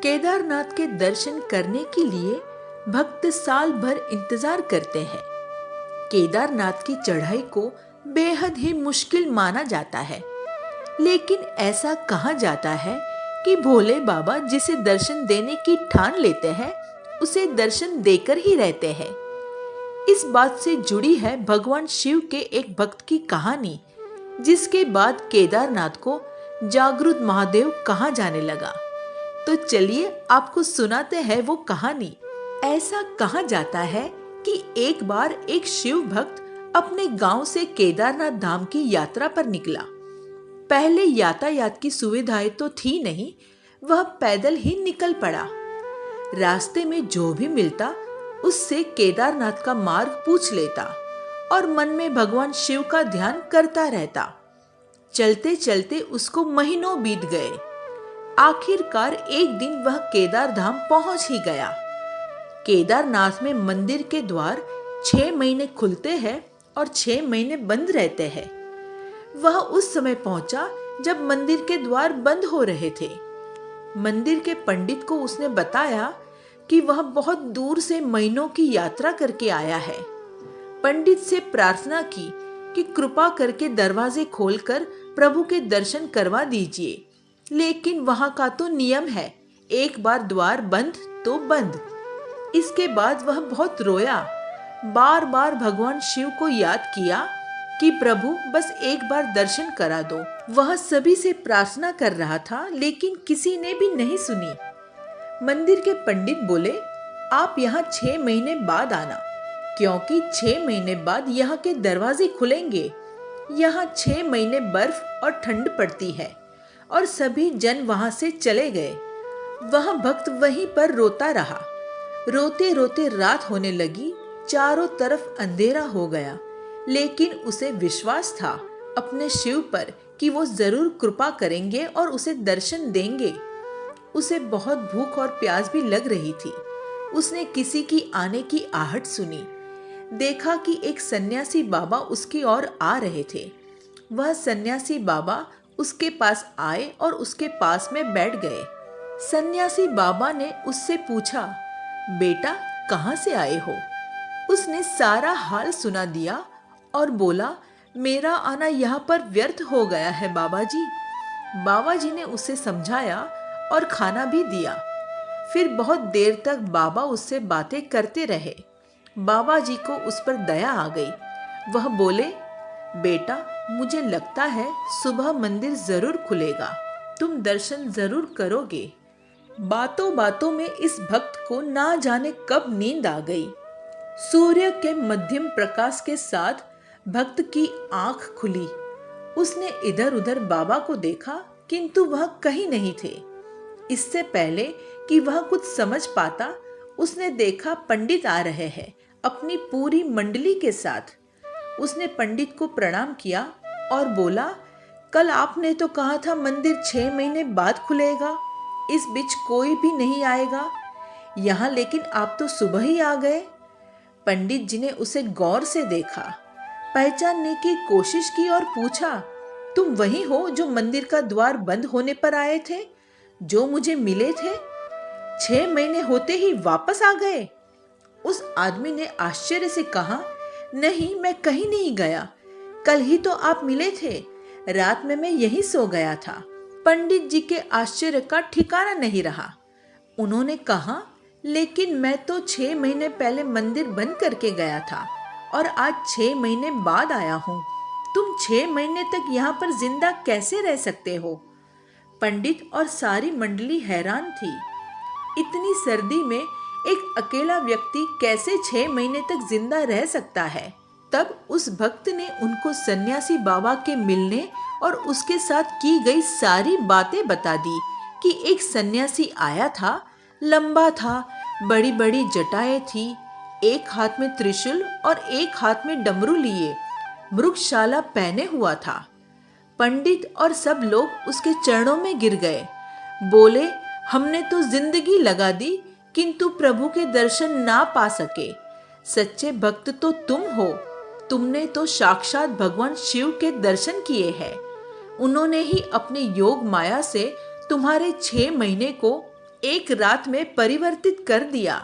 केदारनाथ के दर्शन करने के लिए भक्त साल भर इंतजार करते हैं। केदारनाथ की चढ़ाई को बेहद ही मुश्किल माना जाता है, लेकिन ऐसा कहा जाता है कि भोले बाबा जिसे दर्शन देने की ठान लेते हैं, उसे दर्शन देकर ही रहते हैं। इस बात से जुड़ी है भगवान शिव के एक भक्त की कहानी, जिसके बाद केदारनाथ को जागृत महादेव कहा जाने लगा। तो चलिए आपको सुनाते हैं वो कहानी। ऐसा कहा जाता है कि एक बार एक शिव भक्त अपने गांव से केदारनाथ धाम की यात्रा पर निकला। पहले यातायात की सुविधाएं तो थी नहीं, वह पैदल ही निकल पड़ा। रास्ते में जो भी मिलता उससे केदारनाथ का मार्ग पूछ लेता और मन में भगवान शिव का ध्यान करता रहता। चलते चलते उसको महीनों बीत गए। आखिरकार एक दिन वह केदार धाम पहुंच ही गया। केदारनाथ में मंदिर के द्वार 6 महीने खुलते हैं और 6 महीने बंद रहते हैं। वह उस समय पहुंचा जब मंदिर के द्वार बंद हो रहे थे। मंदिर के पंडित को उसने बताया कि वह बहुत दूर से महीनों की यात्रा करके आया है। पंडित से प्रार्थना की कि कृपा करके दरवाजे खोलकर प्रभु के दर्शन करवा दीजिए, लेकिन वहां का तो नियम है, एक बार द्वार बंद तो बंद। इसके बाद वह बहुत रोया, बार बार भगवान शिव को याद किया कि प्रभु बस एक बार दर्शन करा दो। वह सभी से प्रार्थना कर रहा था, लेकिन किसी ने भी नहीं सुनी। मंदिर के पंडित बोले, आप यहाँ 6 महीने बाद आना, क्योंकि 6 महीने बाद यहाँ के दरवाजे खुलेंगे। यहाँ 6 महीने बर्फ और ठंड पड़ती है। और सभी जन वहां से चले गए। वह भक्त वहीं पर रोता रहा। रोते रोते रात होने लगी, चारों तरफ अंधेरा हो गया, लेकिन उसे विश्वास था अपने शिव पर कि वो जरूर कृपा करेंगे और उसे दर्शन देंगे। उसे बहुत भूख और प्यास भी लग रही थी। उसने किसी की आने की आहट सुनी। देखा कि एक सन्यासी बाबा उसकी ओर आ रहे थे। वह सन्यासी बाबा उसके पास आए और उसके पास में बैठ गए। सन्यासी बाबा ने उससे पूछा, बेटा कहाँ से आए हो? उसने सारा हाल सुना दिया और बोला, मेरा आना यहाँ पर व्यर्थ हो गया है बाबा जी। बाबा जी ने उसे समझाया और खाना भी दिया। फिर बहुत देर तक बाबा उससे बातें करते रहे। बाबा जी को उस पर दया आ गई। वह बोले, बेटा मुझे लगता है सुबह मंदिर जरूर खुलेगा, तुम दर्शन जरूर करोगे। बातों बातों में इस भक्त को ना जाने कब नींद आ गई। सूर्य के मध्यम प्रकाश के साथ भक्त की आंख खुली। उसने इधर उधर बाबा को देखा, किंतु वह कहीं नहीं थे। इससे पहले कि वह कुछ समझ पाता, उसने देखा पंडित आ रहे हैं अपनी पूरी मंडली के साथ। उसने पंडित को प्रणाम किया और बोला, कल आपने तो कहा था मंदिर 6 महीने बाद खुलेगा, इस बीच कोई भी नहीं आएगा यहाँ, लेकिन आप तो सुबह ही आ गए। पंडित जी ने उसे गौर से देखा, पहचानने की कोशिश की और पूछा, तुम वही हो जो मंदिर का द्वार बंद होने पर आए थे, जो मुझे मिले थे? 6 महीने होते ही वापस आ गए? उस आदमी ने आश्चर्य से कहा, नहीं मैं कहीं नहीं गया, कल ही तो आप मिले थे, रात में मैं यहीं सो गया था। पंडित जी के आश्चर्य का ठिकाना नहीं रहा। उन्होंने कहा, लेकिन मैं तो 6 महीने पहले मंदिर बंद करके गया था और आज 6 महीने बाद आया हूँ। तुम 6 महीने तक यहाँ पर जिंदा कैसे रह सकते हो? पंडित और सारी मंडली हैरान थी। इतनी सर्दी में एक अकेला व्यक्ति कैसे 6 महीने तक जिंदा रह सकता है? तब उस भक्त ने उनको सन्यासी बाबा के मिलने और उसके साथ की गई सारी बातें बता दी कि एक सन्यासी आया था, लंबा था, बड़ी बड़ी जटाएं थी, एक हाथ में त्रिशूल और एक हाथ में डमरू लिए मृगशाला पहने हुआ था। पंडित और सब लोग उसके चरणों में गिर गए। बोले, हमने तो जिंदगी लगा दी, किंतु प्रभु के दर्शन ना पा सके। सच्चे भक्त तो तुम हो, तुमने तो साक्षात भगवान शिव के दर्शन किए हैं। उन्होंने ही अपने योग माया से तुम्हारे 6 महीने को एक रात में परिवर्तित कर दिया,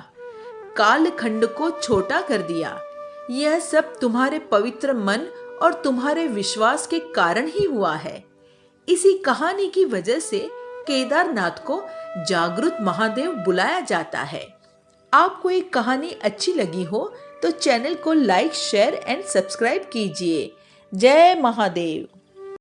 कालखंड को छोटा कर दिया। यह सब तुम्हारे पवित्र मन और तुम्हारे विश्वास के कारण ही हुआ है। इसी कहानी की वजह से केदारनाथ को जागृत महादेव बुलाया जाता है। आपको एक कहानी अच्छी लगी हो तो चैनल को लाइक, शेयर एंड सब्सक्राइब कीजिए। जय महादेव।